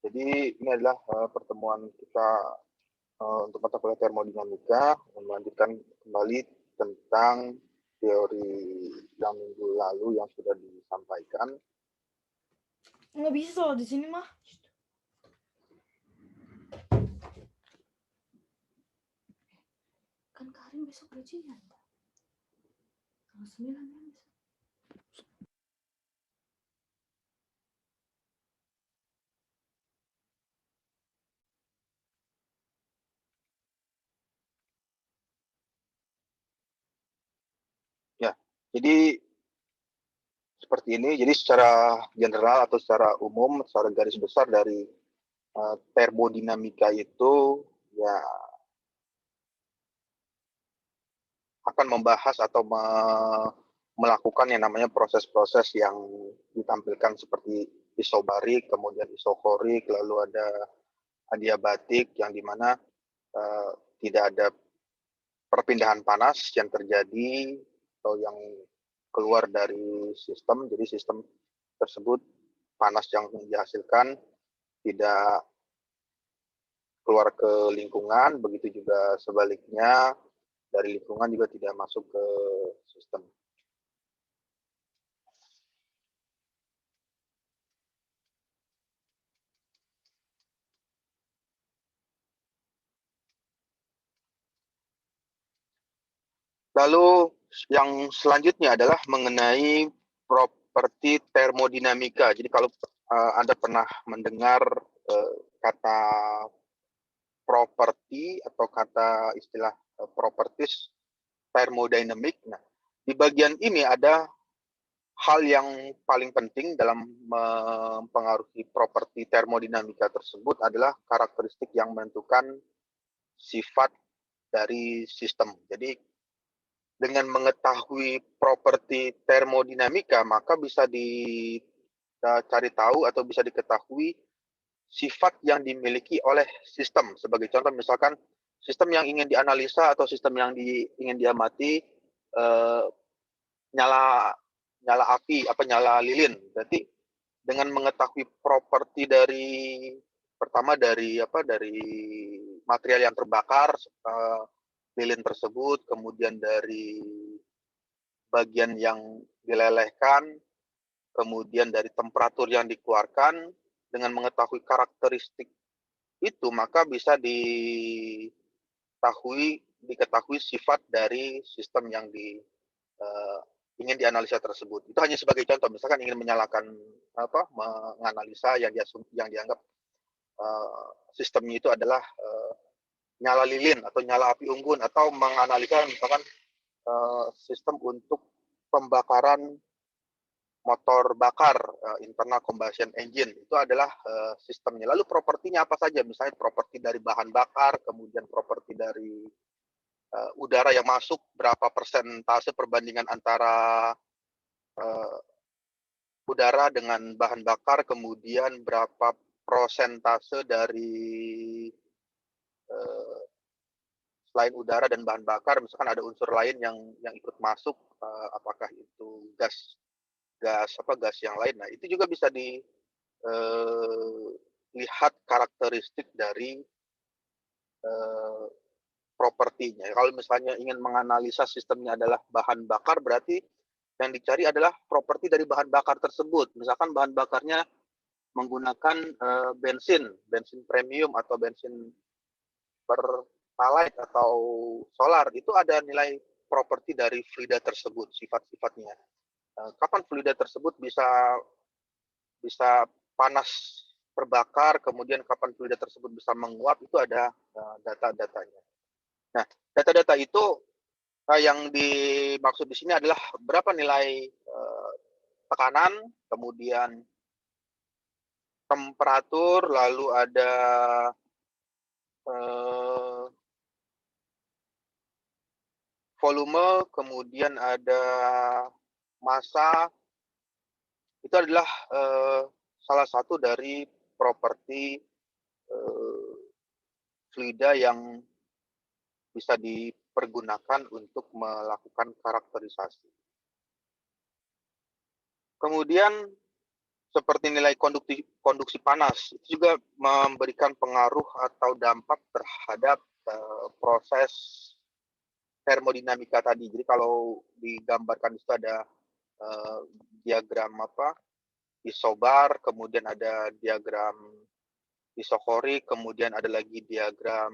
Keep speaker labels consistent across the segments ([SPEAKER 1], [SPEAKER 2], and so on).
[SPEAKER 1] Jadi ini adalah pertemuan kita untuk mata kuliah termodinamika, melanjutkan kembali tentang teori yang minggu lalu yang sudah disampaikan.
[SPEAKER 2] Nggak bisa soal di sini mah. Kan Karin besok ujian. Tanggal 9 kan besok.
[SPEAKER 1] Ya, jadi seperti ini. Jadi secara general atau secara umum, secara garis besar dari termodinamika itu ya akan membahas atau melakukan yang namanya proses-proses yang ditampilkan seperti isobarik, kemudian isokorik, lalu ada adiabatik yang dimana tidak ada perpindahan panas yang terjadi atau yang keluar dari sistem. Jadi sistem tersebut panas yang dihasilkan tidak keluar ke lingkungan, begitu juga sebaliknya dari lingkungan juga tidak masuk ke sistem. Lalu yang selanjutnya adalah mengenai properti termodinamika. Jadi kalau Anda pernah mendengar kata properti atau kata istilah properties thermodynamic, nah di bagian ini ada hal yang paling penting dalam mempengaruhi properti termodinamika tersebut adalah karakteristik yang menentukan sifat dari sistem. Jadi dengan mengetahui properti termodinamika, maka bisa dicari tahu atau bisa diketahui sifat yang dimiliki oleh sistem. Sebagai contoh, misalkan sistem yang ingin dianalisa atau sistem yang ingin diamati nyala api, nyala lilin. Berarti dengan mengetahui properti dari pertama dari material yang terbakar, lilin tersebut, kemudian dari bagian yang dilelehkan, kemudian dari temperatur yang dikeluarkan, dengan mengetahui karakteristik itu, maka bisa diketahui sifat dari sistem yang ingin dianalisa tersebut. Itu hanya sebagai contoh, misalkan ingin menganalisa yang dianggap sistemnya itu adalah nyala lilin atau nyala api unggun, atau menganalisa misalkan sistem untuk pembakaran motor bakar, internal combustion engine, itu adalah sistemnya. Lalu propertinya apa saja? Misalnya properti dari bahan bakar, kemudian properti dari udara yang masuk, berapa persentase perbandingan antara udara dengan bahan bakar, kemudian berapa prosentase dari selain udara dan bahan bakar, misalkan ada unsur lain yang ikut masuk, apakah itu gas yang lain. Nah, itu juga bisa dilihat karakteristik dari propertinya. Kalau misalnya ingin menganalisa sistemnya adalah bahan bakar, berarti yang dicari adalah properti dari bahan bakar tersebut. Misalkan bahan bakarnya menggunakan bensin premium atau bensin pertalite atau solar, itu ada nilai properti dari fluida tersebut, sifat-sifatnya. Kapan fluida tersebut bisa panas terbakar, kemudian kapan fluida tersebut bisa menguap, itu ada data-datanya. Nah, data-data itu yang dimaksud di sini adalah berapa nilai tekanan, kemudian temperatur, lalu ada volume, kemudian ada massa. Itu adalah salah satu dari properti fluida yang bisa dipergunakan untuk melakukan karakterisasi. Kemudian seperti nilai konduksi panas itu juga memberikan pengaruh atau dampak terhadap proses termodinamika tadi. Jadi kalau digambarkan itu ada diagram isobar, kemudian ada diagram isokorik, kemudian ada lagi diagram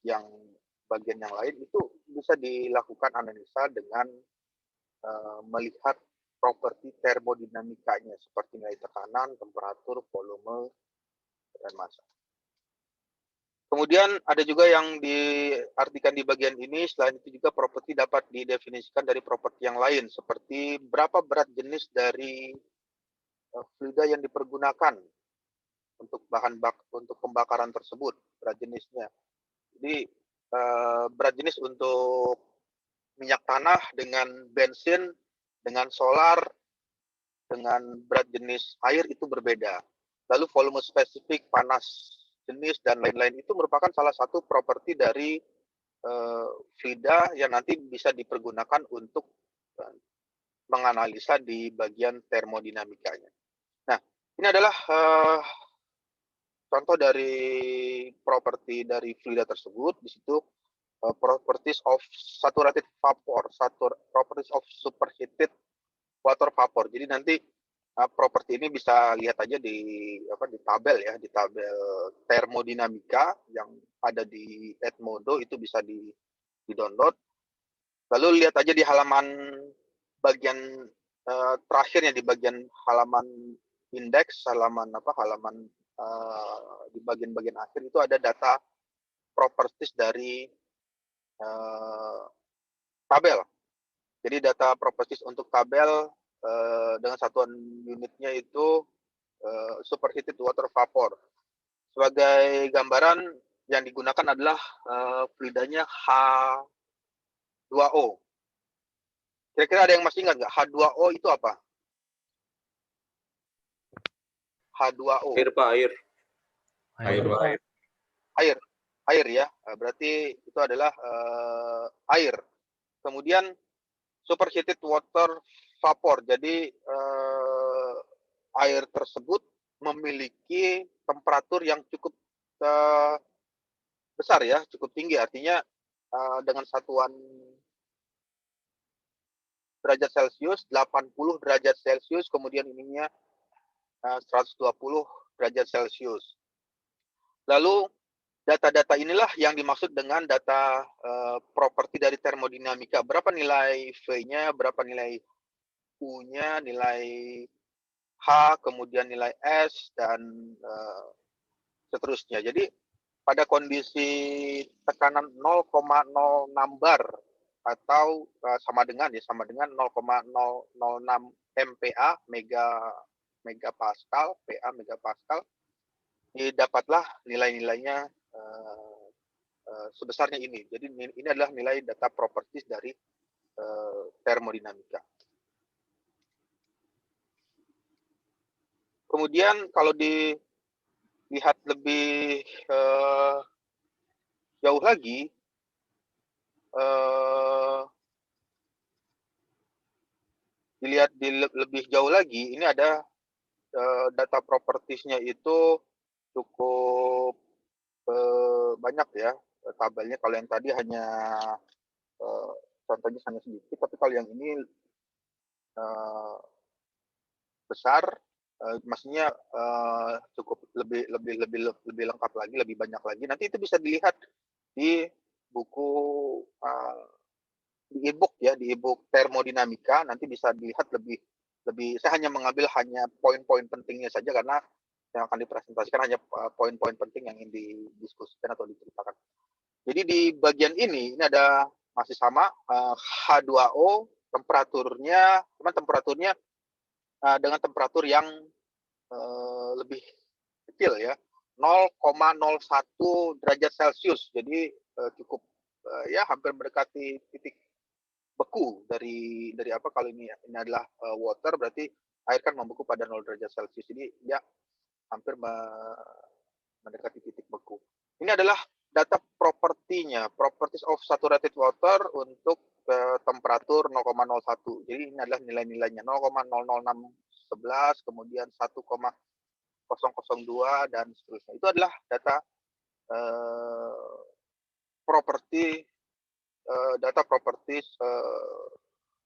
[SPEAKER 1] yang bagian yang lain, itu bisa dilakukan analisa dengan melihat properti termodinamikanya seperti nilai tekanan, temperatur, volume, dan massa. Kemudian ada juga yang diartikan di bagian ini, selain itu juga properti dapat didefinisikan dari properti yang lain, seperti berapa berat jenis dari fluida yang dipergunakan untuk untuk pembakaran tersebut, berat jenisnya. Jadi berat jenis untuk minyak tanah dengan bensin, dengan solar, dengan berat jenis air itu berbeda. Lalu volume spesifik, panas jenis, dan lain-lain itu merupakan salah satu properti dari fluida yang nanti bisa dipergunakan untuk menganalisa di bagian termodinamikanya. Nah, ini adalah contoh dari properti dari fluida tersebut. Di situ properties of saturated vapor, properties of superheated water vapor. Jadi nanti properti ini bisa lihat aja di tabel ya, di tabel termodinamika yang ada di Edmodo, itu bisa di-download. Lalu lihat aja di halaman bagian terakhirnya, di bagian halaman indeks, halaman di bagian-bagian akhir itu ada data properties dari tabel. Jadi data properties untuk tabel dengan satuan unitnya itu superheated water vapor. Sebagai gambaran yang digunakan adalah fluidanya H2O. Kira-kira ada yang masih ingat nggak H2O itu apa? H2O.
[SPEAKER 3] Air, Pak, air.
[SPEAKER 1] Air ya. Berarti itu adalah air. Kemudian superheated water vapor. Jadi air tersebut memiliki temperatur yang cukup besar ya, cukup tinggi. Artinya dengan satuan derajat Celcius, 80 derajat Celcius, kemudian ininya 120 derajat Celcius. Lalu data-data inilah yang dimaksud dengan data properti dari termodinamika. Berapa nilai V-nya, berapa nilai U-nya, nilai H, kemudian nilai S, dan seterusnya. Jadi pada kondisi tekanan 0,06 bar atau sama dengan 0,006 MPa, megapascal, PA megapascal, didapatlah nilai-nilainya sebesarnya ini. Jadi ini adalah nilai data properties dari termodinamika. Kemudian kalau dilihat lebih jauh lagi, lebih jauh lagi, ini ada data propertiesnya itu cukup banyak ya tabelnya. Kalau yang tadi hanya contohnya hanya sedikit, tapi kalau yang ini besar, maksudnya cukup lebih lengkap lagi, lebih banyak lagi. Nanti itu bisa dilihat di buku di e-book ya, di e-book termodinamika. Nanti bisa dilihat lebih. Saya hanya mengambil hanya poin-poin pentingnya saja karena yang akan dipresentasikan hanya poin-poin penting yang ingin didiskusikan atau diceritakan. Jadi di bagian ini ada masih sama H2O, temperaturnya dengan temperatur yang lebih kecil ya, 0,01 derajat Celcius. Jadi cukup ya hampir mendekati titik beku dari kalau ini adalah water, berarti air kan membeku pada 0 derajat Celcius. Jadi ya hampir mendekati titik beku. Ini adalah data propertinya, properties of saturated water untuk temperatur 0,01. Jadi ini adalah nilai-nilainya 0,00611, kemudian 1,002 dan seterusnya. Itu adalah data properti data properties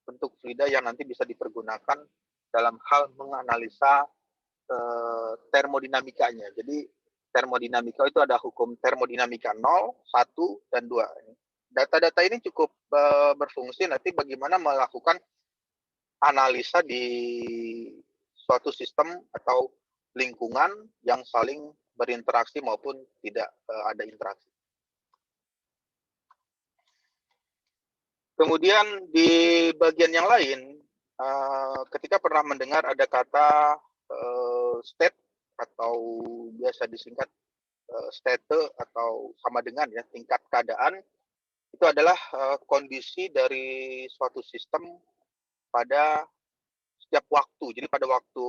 [SPEAKER 1] bentuk fluida yang nanti bisa dipergunakan dalam hal menganalisa termodinamikanya. Jadi termodinamika itu ada hukum termodinamika 0, 1, dan 2. Data-data ini cukup berfungsi nanti bagaimana melakukan analisa di suatu sistem atau lingkungan yang saling berinteraksi maupun tidak ada interaksi. Kemudian di bagian yang lain, ketika pernah mendengar ada kata state atau biasa disingkat state atau sama dengan ya tingkat keadaan, itu adalah kondisi dari suatu sistem pada setiap waktu. Jadi pada waktu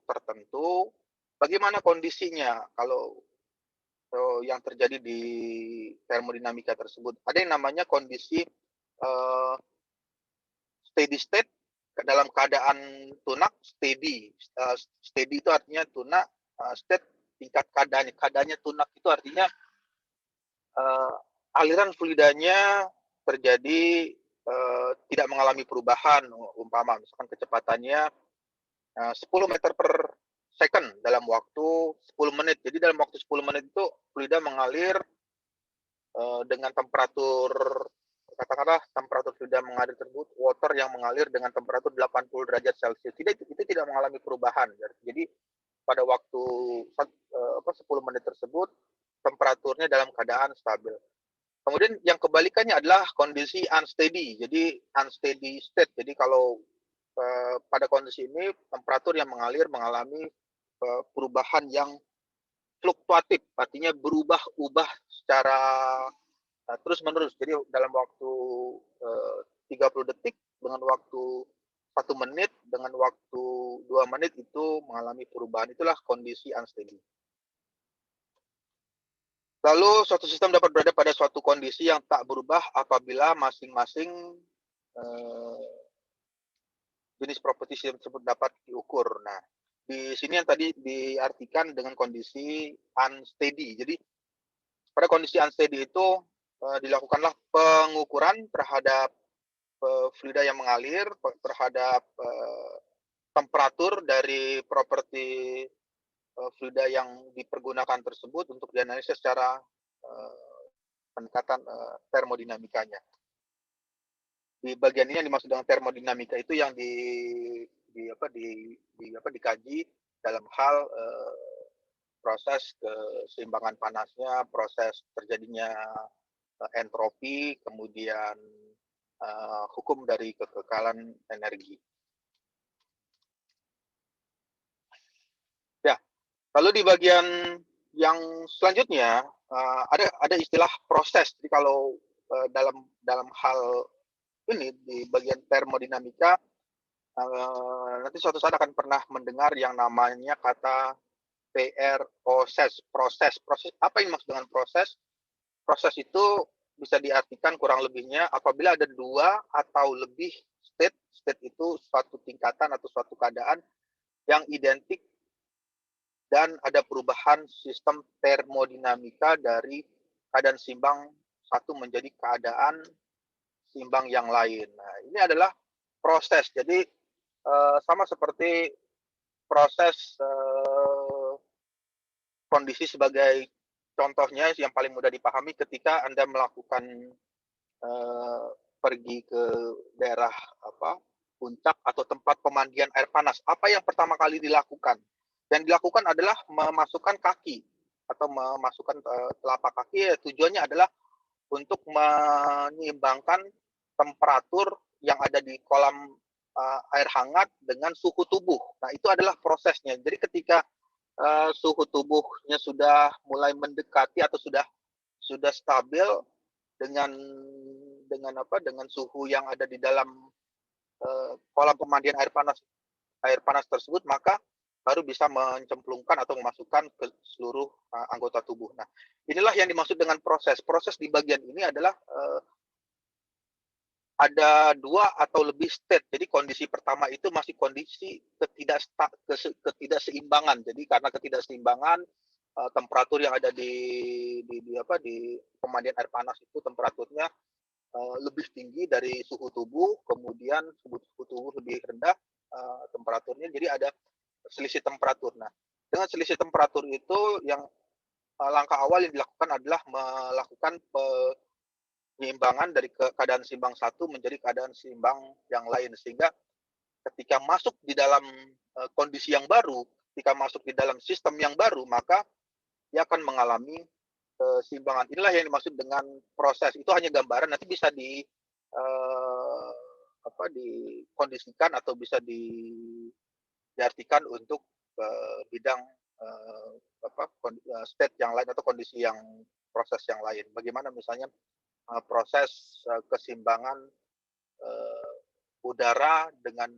[SPEAKER 1] tertentu, bagaimana kondisinya kalau yang terjadi di termodinamika tersebut. Ada yang namanya kondisi steady state, dalam keadaan tunak steady. Steady itu artinya tunak, state tingkat keadaannya tunak itu artinya aliran fluidanya terjadi tidak mengalami perubahan, umpama misalkan kecepatannya 10 meter per second dalam waktu 10 menit. Jadi dalam waktu 10 menit itu fluida mengalir dengan temperatur, katakanlah temperatur fluida mengalir tersebut, water yang mengalir dengan temperatur 80 derajat Celcius. Itu tidak mengalami perubahan. Jadi pada waktu 10 menit tersebut temperaturnya dalam keadaan stabil. Kemudian yang kebalikannya adalah kondisi unsteady. Jadi unsteady state. Jadi kalau pada kondisi ini temperatur yang mengalir mengalami perubahan yang fluktuatif, artinya berubah-ubah secara terus-menerus. Jadi dalam waktu 30 detik dengan waktu 1 menit dengan waktu 2 menit itu mengalami perubahan. Itulah kondisi unsteady. Lalu suatu sistem dapat berada pada suatu kondisi yang tak berubah apabila masing-masing jenis properti sistem tersebut dapat diukur. Nah, di sini yang tadi diartikan dengan kondisi unsteady. Jadi pada kondisi unsteady itu dilakukanlah pengukuran terhadap fluida yang mengalir, terhadap temperatur dari properti fluida yang dipergunakan tersebut untuk dianalisis secara pendekatan termodinamikanya. Di bagian ini yang dimaksud dengan termodinamika itu yang dikaji dalam hal proses keseimbangan panasnya, proses terjadinya entropi, kemudian hukum dari kekekalan energi. Ya, lalu di bagian yang selanjutnya ada istilah proses. Jadi kalau dalam hal ini di bagian termodinamika nanti suatu saat akan pernah mendengar yang namanya kata proses. Apa yang dimaksud dengan proses? Proses itu bisa diartikan kurang lebihnya apabila ada 2 atau lebih state. State itu suatu tingkatan atau suatu keadaan yang identik dan ada perubahan sistem termodinamika dari keadaan seimbang satu menjadi keadaan seimbang yang lain. Nah, ini adalah proses. Jadi sama seperti proses kondisi sebagai contohnya yang paling mudah dipahami ketika Anda melakukan pergi ke daerah puncak atau tempat pemandian air panas. Apa yang pertama kali dilakukan? Yang dilakukan adalah memasukkan kaki atau memasukkan telapak kaki. Tujuannya adalah untuk menyeimbangkan temperatur yang ada di kolam air hangat dengan suhu tubuh. Nah, itu adalah prosesnya. Jadi ketika suhu tubuhnya sudah mulai mendekati atau sudah stabil dengan suhu yang ada di dalam kolam pemandian air panas tersebut, maka baru bisa mencemplungkan atau memasukkan ke seluruh anggota tubuh. Nah, inilah yang dimaksud dengan proses. Proses di bagian ini adalah ada 2 atau lebih state. Jadi kondisi pertama itu masih kondisi ketidakseimbangan. Jadi karena ketidakseimbangan, temperatur yang ada di pemandian air panas itu temperaturnya, lebih tinggi dari suhu tubuh, kemudian suhu tubuh lebih rendah, temperaturnya, jadi ada selisih temperatur. Nah, dengan selisih temperatur itu yang, langkah awal yang dilakukan adalah melakukan penyeimbangan dari keadaan seimbang satu menjadi keadaan seimbang yang lain. Sehingga ketika masuk di dalam, kondisi yang baru, ketika masuk di dalam sistem yang baru, maka dia akan mengalami keseimbangan. Inilah yang dimaksud dengan proses. Itu hanya gambaran, nanti bisa dikondisikan atau bisa diartikan untuk, bidang, state yang lain atau kondisi yang proses yang lain. Bagaimana misalnya, proses, keseimbangan, udara dengan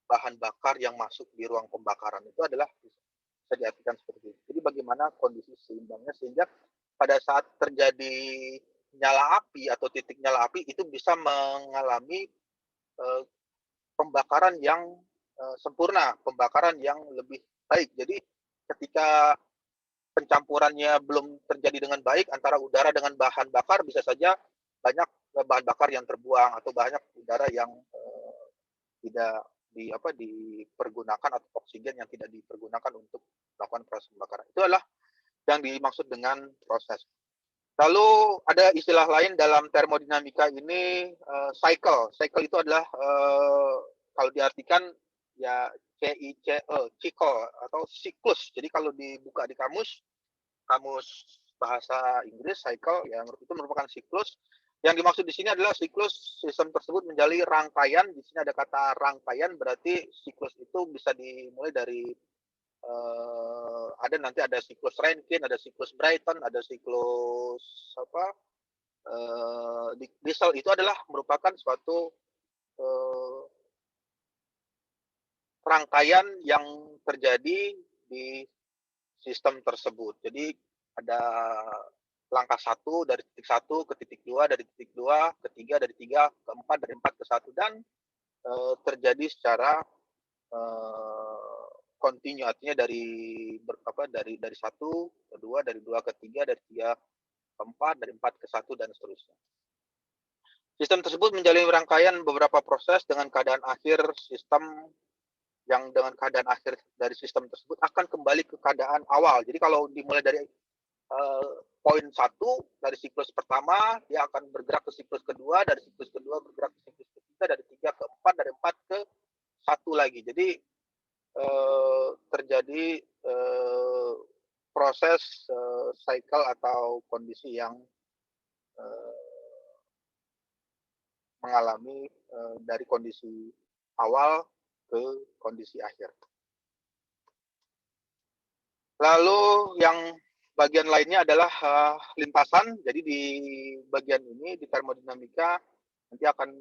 [SPEAKER 1] bahan bakar yang masuk di ruang pembakaran. Itu adalah bisa diartikan seperti itu. Jadi bagaimana kondisi seimbangnya sehingga pada saat terjadi nyala api atau titik nyala api itu bisa mengalami, pembakaran yang, sempurna, pembakaran yang lebih baik. Jadi ketika pencampurannya belum terjadi dengan baik antara udara dengan bahan bakar, bisa saja banyak, bahan bakar yang terbuang atau banyak udara yang, tidak dipergunakan atau oksigen yang tidak dipergunakan untuk melakukan proses pembakaran. Itu adalah yang dimaksud dengan proses. Lalu ada istilah lain dalam termodinamika ini, cycle. Cycle itu adalah, kalau diartikan ya CICE, cycle atau siklus. Jadi kalau dibuka di kamus bahasa Inggris, cycle yang itu merupakan siklus. Yang dimaksud di sini adalah siklus sistem tersebut menjadi rangkaian. Di sini ada kata rangkaian, berarti siklus itu bisa dimulai dari, nanti ada siklus Rankine, ada siklus Brayton, ada siklus diesel. Itu adalah merupakan suatu, rangkaian yang terjadi di sistem tersebut. Jadi ada langkah 1 dari titik 1 ke titik 2, dari titik 2 ke 3, dari 3 ke 4, dari 4 ke 1 dan, terjadi secara, kontinu, artinya dari 1 ke 2, dari 2 ke 3, dari 3 ke 4, dari 4 ke 1 dan seterusnya. Sistem tersebut menjalani rangkaian beberapa proses dengan keadaan akhir sistem yang dengan keadaan akhir dari sistem tersebut akan kembali ke keadaan awal. Jadi kalau dimulai dari, poin 1 dari siklus pertama, dia akan bergerak ke siklus kedua, dari siklus kedua bergerak ke siklus ketiga, dari 3 ke 4, dari 4 ke 1 lagi. Jadi, terjadi, proses, cycle atau kondisi yang, mengalami, dari kondisi awal ke kondisi akhir. Lalu yang bagian lainnya adalah, lintasan. Jadi di bagian ini, di termodinamika, nanti akan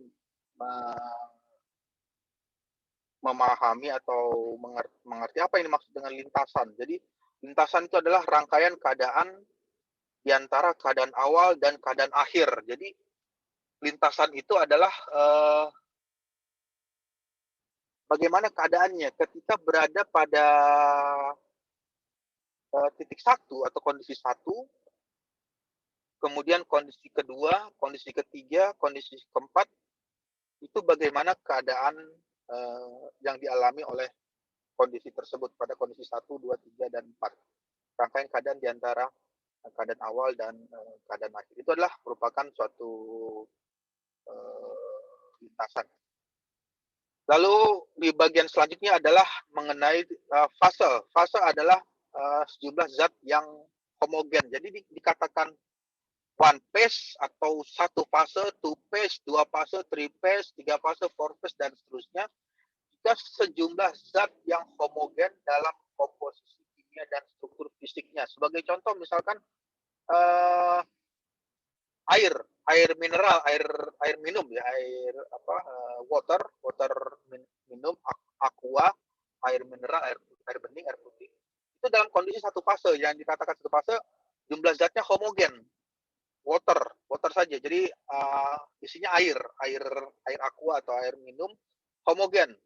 [SPEAKER 1] memahami atau mengerti apa yang dimaksud dengan lintasan. Jadi lintasan itu adalah rangkaian keadaan di antara keadaan awal dan keadaan akhir. Jadi lintasan itu adalah, bagaimana keadaannya ketika berada pada, titik 1 atau kondisi 1, kemudian kondisi kedua, kondisi ketiga, kondisi keempat, itu bagaimana keadaan, yang dialami oleh kondisi tersebut pada kondisi 1, 2, 3, dan 4. Rangkaian keadaan di antara keadaan awal dan, keadaan akhir. Itu adalah merupakan suatu, lintasan. Lalu di bagian selanjutnya adalah mengenai, fase. Fase adalah, sejumlah zat yang homogen. Jadi dikatakan one phase atau satu fase, two phase, 2 fase, three phase, 3 fase, four phase, dan seterusnya. Jika sejumlah zat yang homogen dalam komposisi kimia dan struktur fisiknya. Sebagai contoh misalkan, air mineral, air minum ya, water minum, aqua, air mineral, air bening, air putih. Itu dalam kondisi satu fase, yang dikatakan satu fase, jumlah zatnya homogen, water saja. Jadi, isinya air aqua atau air minum homogen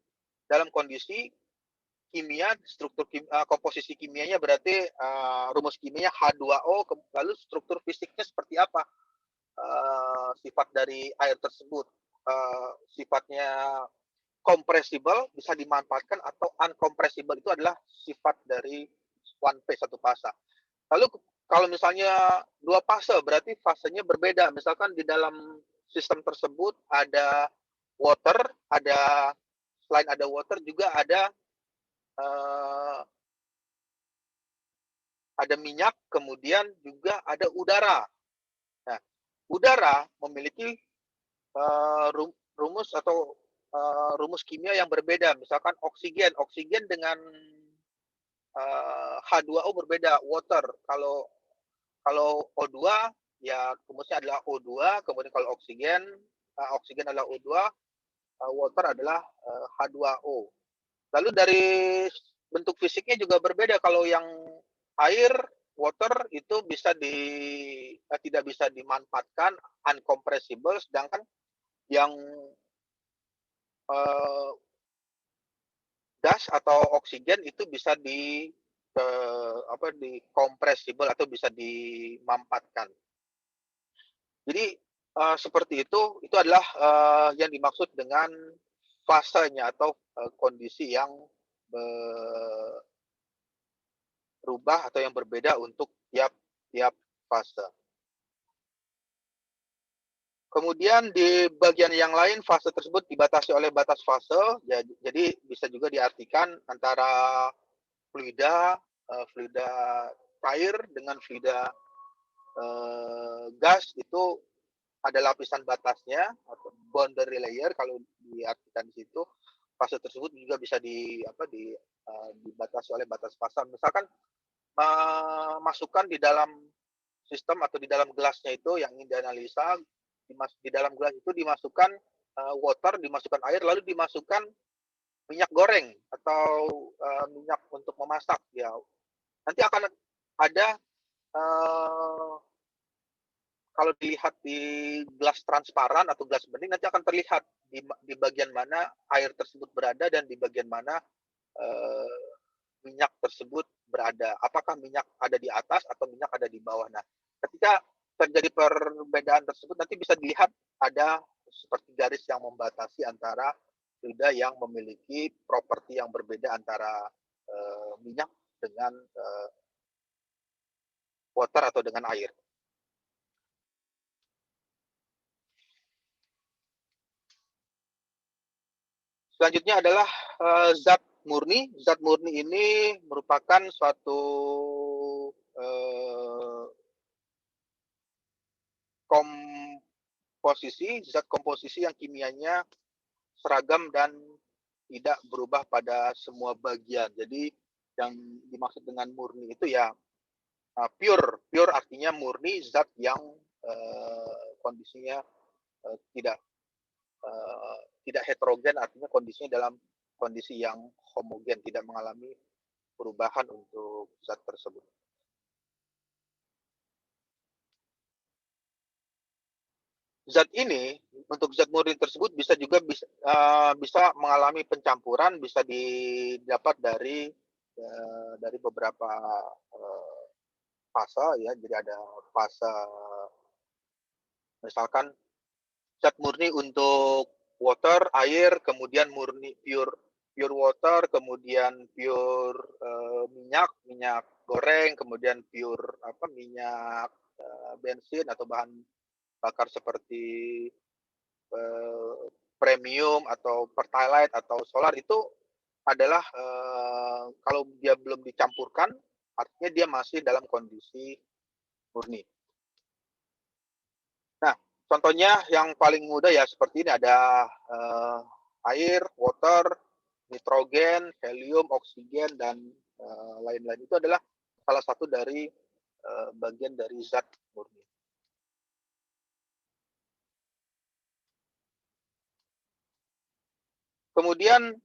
[SPEAKER 1] dalam kondisi kimia, komposisi kimianya berarti rumus kimianya H2O, lalu struktur fisiknya seperti apa sifat dari air tersebut, sifatnya compressible bisa dimanfaatkan atau uncompressible itu adalah sifat dari one phase satu fase. Lalu kalau misalnya dua fase berarti fasenya berbeda. Misalkan di dalam sistem tersebut ada water, selain ada water juga ada minyak, kemudian juga ada udara. Nah, udara memiliki rumus atau rumus kimia yang berbeda. Misalkan oksigen dengan H2O berbeda, water. Kalau O2 ya rumusnya adalah O2, kemudian kalau oksigen adalah O2, water adalah H2O. Lalu dari bentuk fisiknya juga berbeda. Kalau yang air, water itu tidak bisa dimanfaatkan, uncompressible, sedangkan yang gas atau oksigen itu bisa compressible atau bisa dimanfaatkan. Jadi seperti itu adalah yang dimaksud dengan fasenya atau kondisi yang berubah atau yang berbeda untuk tiap fase. Kemudian di bagian yang lain fase tersebut dibatasi oleh batas fase, jadi bisa juga diartikan antara fluida cair dengan fluida gas itu ada lapisan batasnya atau boundary layer kalau diartikan di situ. Fase tersebut juga bisa dibatasi oleh batas fase. Misalkan masukkan di dalam sistem atau di dalam gelasnya itu yang ingin dianalisa, di dalam gelas itu dimasukkan water, dimasukkan air, lalu dimasukkan minyak goreng atau minyak untuk memasak. Ya, nanti akan ada kalau dilihat di gelas transparan atau gelas bening nanti akan terlihat di bagian mana air tersebut berada dan di bagian mana minyak tersebut berada. Apakah minyak ada di atas atau minyak ada di bawah. Nah, ketika terjadi perbedaan tersebut nanti bisa dilihat ada seperti garis yang membatasi antara fluida yang memiliki properti yang berbeda antara minyak dengan water atau dengan air. Selanjutnya adalah zat murni. Zat murni ini merupakan suatu zat komposisi yang kimianya seragam dan tidak berubah pada semua bagian. Jadi yang dimaksud dengan murni itu ya pure artinya murni, zat yang kondisinya tidak heterogen, artinya kondisinya dalam kondisi yang homogen, tidak mengalami perubahan untuk zat tersebut. Zat ini, untuk zat murni tersebut bisa mengalami pencampuran, bisa didapat dari beberapa fase ya. Jadi ada fase misalkan zat murni untuk water, air, kemudian murni pure water, kemudian pure minyak goreng, kemudian pure minyak bensin atau bahan bakar seperti premium atau pertalite atau solar. Itu adalah kalau dia belum dicampurkan artinya dia masih dalam kondisi murni. Nah, contohnya yang paling mudah ya seperti ini, ada air, water, nitrogen, helium, oksigen, dan lain-lain. Itu adalah salah satu dari bagian dari zat murni. Kemudian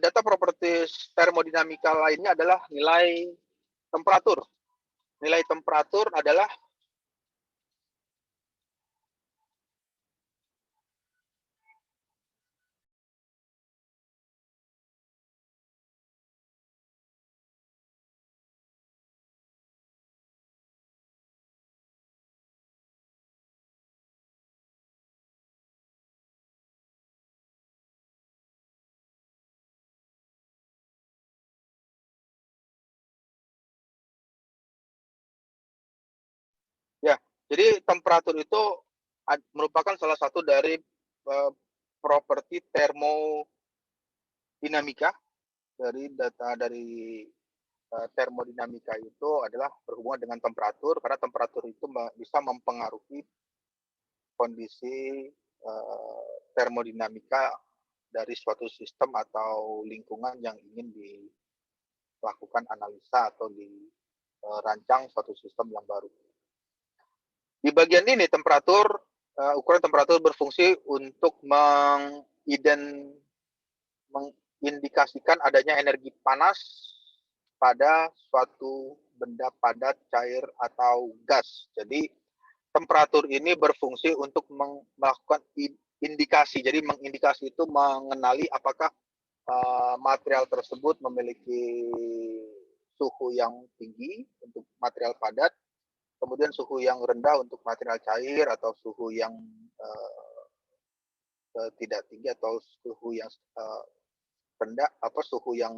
[SPEAKER 1] data properties termodinamika lainnya adalah nilai temperatur. Nilai temperatur adalah Jadi temperatur itu merupakan salah satu dari properti termodinamika. Dari data dari termodinamika itu adalah berhubungan dengan temperatur, karena temperatur itu bisa mempengaruhi kondisi termodinamika dari suatu sistem atau lingkungan yang ingin dilakukan analisa atau dirancang suatu sistem yang baru. Di bagian ini ukuran temperatur berfungsi untuk mengindikasikan adanya energi panas pada suatu benda padat, cair, atau gas. Jadi temperatur ini berfungsi untuk melakukan indikasi. Jadi mengindikasi itu mengenali apakah material tersebut memiliki suhu yang tinggi untuk material padat, kemudian suhu yang rendah untuk material cair, atau suhu yang tidak tinggi atau suhu yang rendah, suhu yang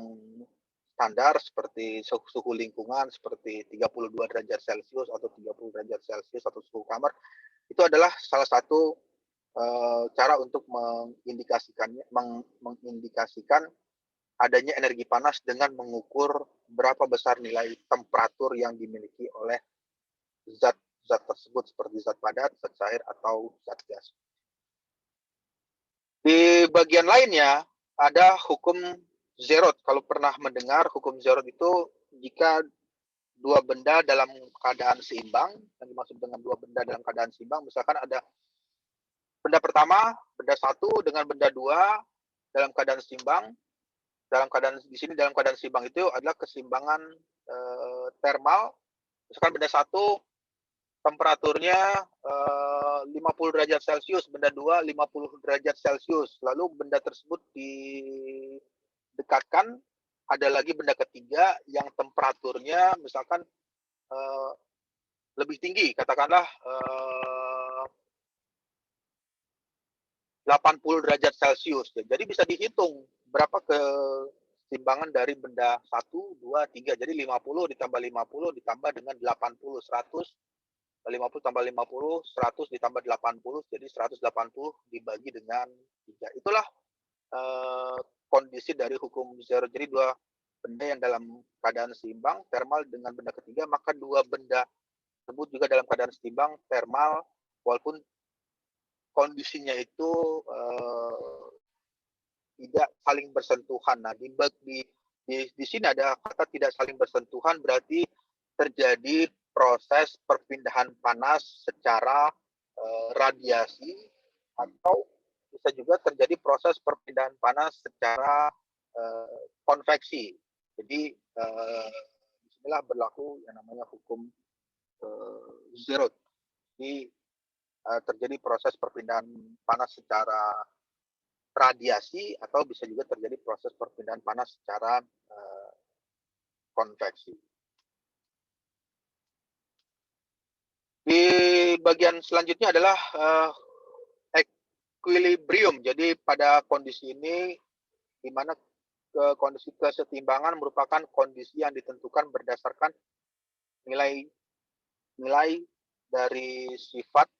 [SPEAKER 1] standar seperti suhu lingkungan seperti 32 derajat Celcius atau 30 derajat Celcius atau suhu kamar. Itu adalah salah satu cara untuk mengindikasikan adanya energi panas dengan mengukur berapa besar nilai temperatur yang dimiliki oleh zat-zat tersebut seperti zat padat, zat cair, atau zat gas. Di bagian lainnya ada hukum Zeroth. Kalau pernah mendengar hukum Zeroth itu, jika dua benda dalam keadaan seimbang, yang dimaksud dengan dua benda dalam keadaan seimbang, misalkan ada benda pertama, benda satu dengan benda dua dalam keadaan seimbang. Di sini dalam keadaan seimbang itu adalah keseimbangan termal. Misalkan benda satu temperaturnya 50 derajat Celcius, benda 2 50 derajat Celcius. Lalu benda tersebut didekatkan, ada lagi benda ketiga yang temperaturnya misalkan lebih tinggi, katakanlah 80 derajat Celcius. Jadi bisa dihitung berapa keseimbangan dari benda 1, 2, 3. Jadi 50 ditambah 50 ditambah dengan 80, 100. 50 tambah 50, 100 ditambah 80, jadi 180 dibagi dengan 3. Itulah kondisi dari hukum Zeroth. Jadi dua benda yang dalam keadaan seimbang, termal dengan benda ketiga, maka dua benda tersebut juga dalam keadaan seimbang, termal, walaupun kondisinya itu tidak saling bersentuhan. Nah, di sini ada kata tidak saling bersentuhan, berarti terjadi proses perpindahan panas secara radiasi, atau bisa juga terjadi proses perpindahan panas secara konveksi. Jadi disinilah berlaku yang namanya hukum Zeroth. Jadi terjadi proses perpindahan panas secara radiasi, atau bisa juga terjadi proses perpindahan panas secara konveksi. Di bagian selanjutnya adalah equilibrium. Jadi pada kondisi ini, di mana kondisi kesetimbangan merupakan kondisi yang ditentukan berdasarkan nilai dari sifat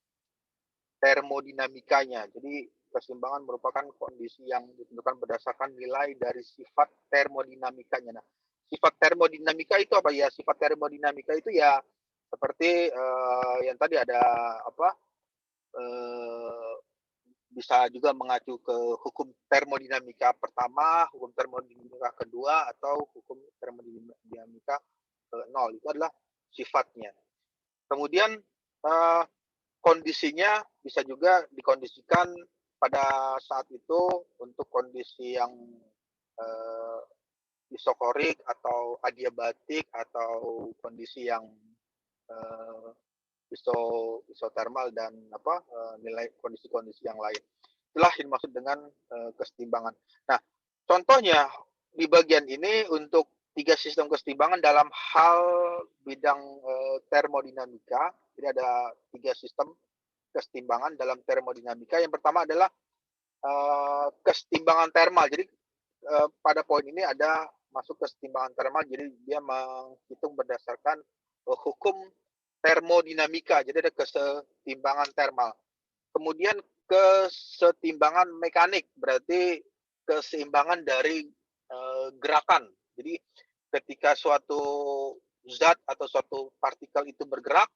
[SPEAKER 1] termodinamikanya. Jadi keseimbangan merupakan kondisi yang ditentukan berdasarkan nilai dari sifat termodinamikanya. Nah, sifat termodinamika itu apa ya? Sifat termodinamika itu ya seperti yang tadi ada bisa juga mengacu ke hukum termodinamika pertama, hukum termodinamika kedua, atau hukum termodinamika ke-0. Itu adalah sifatnya. Kemudian kondisinya bisa juga dikondisikan pada saat itu untuk kondisi yang isokorik atau adiabatik, atau kondisi yang isotermal, dan nilai kondisi-kondisi yang lain. Itulah yang dimaksud dengan kesetimbangan. Nah, contohnya di bagian ini untuk 3 sistem kesetimbangan dalam hal bidang termodinamika. Jadi ada 3 sistem kesetimbangan dalam termodinamika. Yang pertama adalah kesetimbangan termal. Jadi pada poin ini ada masuk kesetimbangan termal. Jadi dia menghitung berdasarkan hukum termodinamika, jadi ada kesetimbangan thermal. Kemudian kesetimbangan mekanik, berarti keseimbangan dari gerakan. Jadi ketika suatu zat atau suatu partikel itu bergerak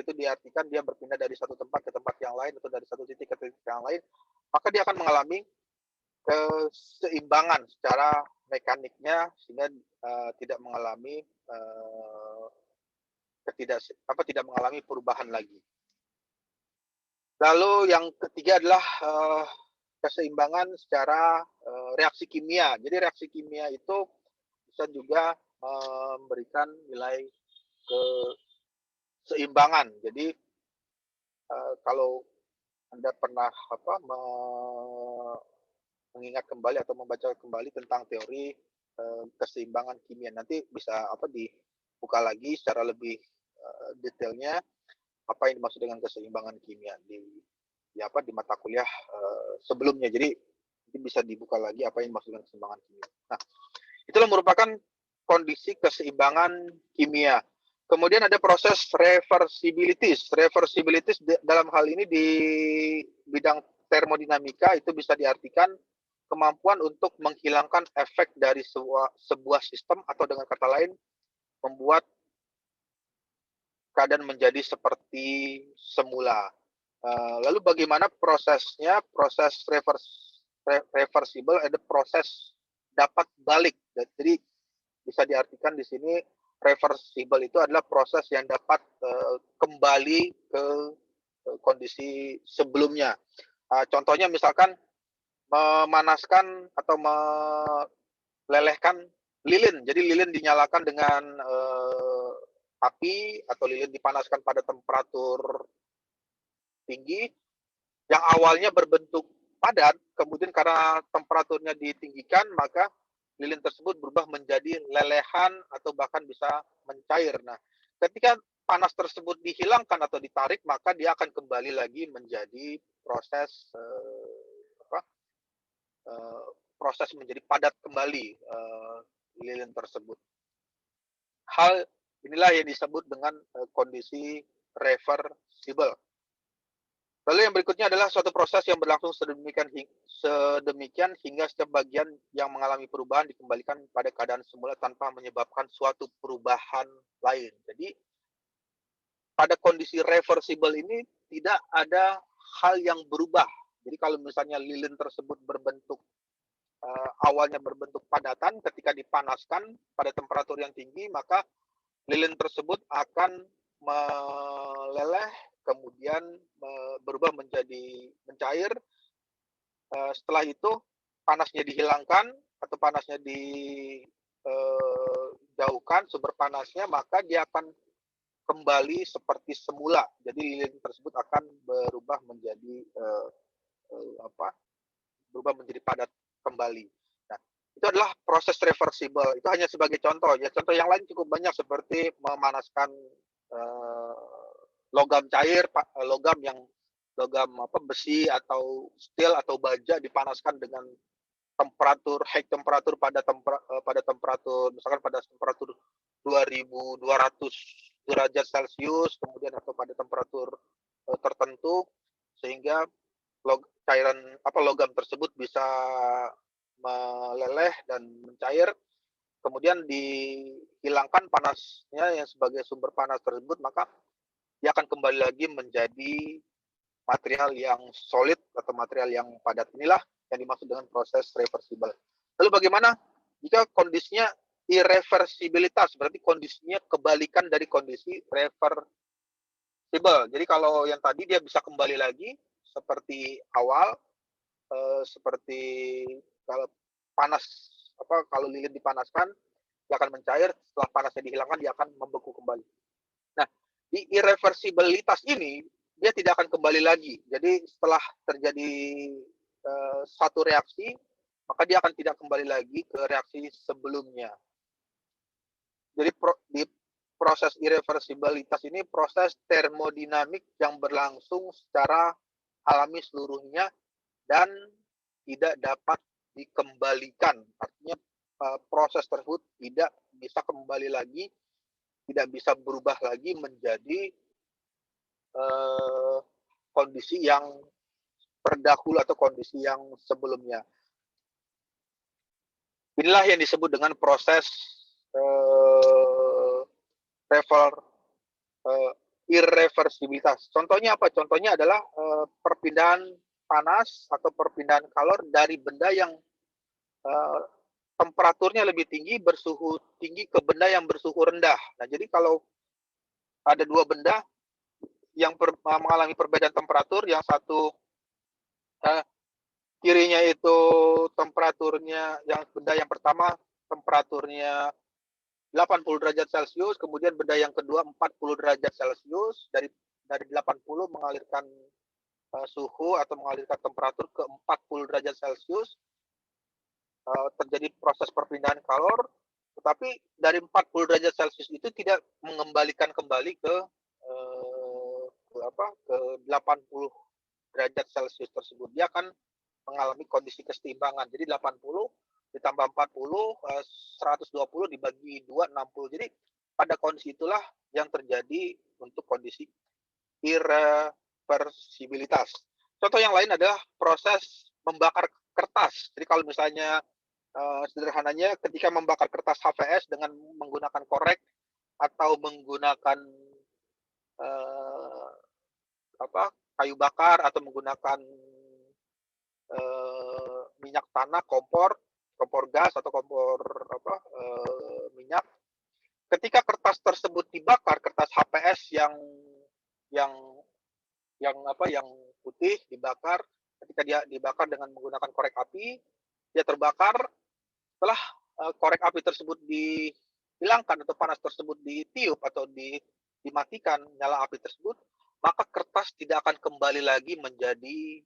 [SPEAKER 1] itu diartikan dia berpindah dari satu tempat ke tempat yang lain atau dari satu titik ke titik yang lain, maka dia akan mengalami keseimbangan secara mekaniknya sehingga tidak mengalami tidak mengalami perubahan lagi. Lalu yang ketiga adalah keseimbangan secara reaksi kimia. Jadi reaksi kimia itu bisa juga memberikan nilai keseimbangan. Jadi kalau Anda pernah mengingat kembali atau membaca kembali tentang teori keseimbangan kimia, nanti bisa dibuka lagi secara lebih detailnya apa yang dimaksud dengan keseimbangan kimia di mata kuliah sebelumnya. Jadi bisa dibuka lagi apa yang dimaksud dengan keseimbangan kimia. Nah, itulah merupakan kondisi keseimbangan kimia. Kemudian ada proses reversibilitas. Reversibilitas dalam hal ini di bidang termodinamika itu bisa diartikan kemampuan untuk menghilangkan efek dari sebuah sistem atau dengan kata lain membuat keadaan menjadi seperti semula. Lalu bagaimana prosesnya? Proses reversible ada proses dapat balik. Jadi bisa diartikan di sini reversible itu adalah proses yang dapat kembali ke kondisi sebelumnya. Contohnya misalkan memanaskan atau melelehkan lilin. Jadi lilin dinyalakan dengan api atau lilin dipanaskan pada temperatur tinggi yang awalnya berbentuk padat, kemudian karena temperaturnya ditinggikan maka lilin tersebut berubah menjadi lelehan atau bahkan bisa mencair. Nah, ketika panas tersebut dihilangkan atau ditarik, maka dia akan kembali lagi menjadi proses proses menjadi padat kembali lilin tersebut. Hal inilah yang disebut dengan kondisi reversible. Lalu yang berikutnya adalah suatu proses yang berlangsung sedemikian hingga setiap bagian yang mengalami perubahan dikembalikan pada keadaan semula tanpa menyebabkan suatu perubahan lain. Jadi pada kondisi reversible ini tidak ada hal yang berubah. Jadi kalau misalnya lilin tersebut berbentuk awalnya berbentuk padatan, ketika dipanaskan pada temperatur yang tinggi, maka lilin tersebut akan meleleh, kemudian berubah menjadi mencair. Setelah itu panasnya dihilangkan atau panasnya dijauhkan sumber panasnya, maka dia akan kembali seperti semula. Jadi lilin tersebut akan berubah menjadi padat kembali. Nah, itu adalah proses reversible. Itu hanya sebagai contoh. Ya, contoh yang lain cukup banyak seperti memanaskan logam cair, logam besi atau steel atau baja dipanaskan dengan high temperatur pada temperatur misalkan pada temperatur 2200 derajat Celcius, kemudian atau pada temperatur tertentu sehingga logam tersebut bisa meleleh dan mencair, kemudian dihilangkan panasnya yang sebagai sumber panas tersebut, maka dia akan kembali lagi menjadi material yang solid atau material yang padat. Inilah yang dimaksud dengan proses reversible. Lalu bagaimana jika kondisinya irreversibilitas? Berarti kondisinya kebalikan dari kondisi reversible. Jadi kalau yang tadi dia bisa kembali lagi seperti awal, seperti kalau kalau lilin dipanaskan, dia akan mencair, setelah panasnya dihilangkan, dia akan membeku kembali. Nah, di irreversibilitas ini, dia tidak akan kembali lagi. Jadi setelah terjadi satu reaksi, maka dia akan tidak kembali lagi ke reaksi sebelumnya. Jadi di proses irreversibilitas ini proses termodinamik yang berlangsung secara alami seluruhnya dan tidak dapat dikembalikan. Artinya proses tersebut tidak bisa kembali lagi tidak bisa berubah lagi menjadi kondisi yang terdahulu atau kondisi yang sebelumnya. Inilah yang disebut dengan proses irreversibilitas. Contohnya apa? Contohnya adalah perpindahan panas atau perpindahan kalor dari benda yang temperaturnya lebih tinggi, bersuhu tinggi ke benda yang bersuhu rendah. Nah, jadi kalau ada dua benda yang mengalami perbedaan temperatur, yang satu kirinya itu temperaturnya, yang benda yang pertama temperaturnya 80 derajat Celcius, kemudian benda yang kedua 40 derajat Celcius, dari 80 mengalirkan suhu atau mengalirkan temperatur ke 40 derajat Celcius, terjadi proses perpindahan kalor, tetapi dari 40 derajat Celcius itu tidak mengembalikan kembali ke 80 derajat Celcius tersebut. Dia akan mengalami kondisi keseimbangan. Jadi 80 ditambah 40, 120 dibagi 2, 60. Jadi pada kondisi itulah yang terjadi untuk kondisi irreversibilitas. Contoh yang lain adalah proses membakar kertas. Jadi kalau misalnya sederhananya ketika membakar kertas HVS dengan menggunakan korek atau menggunakan kayu bakar atau menggunakan minyak tanah, kompor gas atau kompor minyak. Ketika kertas tersebut dibakar, kertas HPS yang putih dibakar, ketika dia dibakar dengan menggunakan korek api, dia terbakar. Setelah korek api tersebut dihilangkan atau panas tersebut ditiup atau dimatikan nyala api tersebut, maka kertas tidak akan kembali lagi menjadi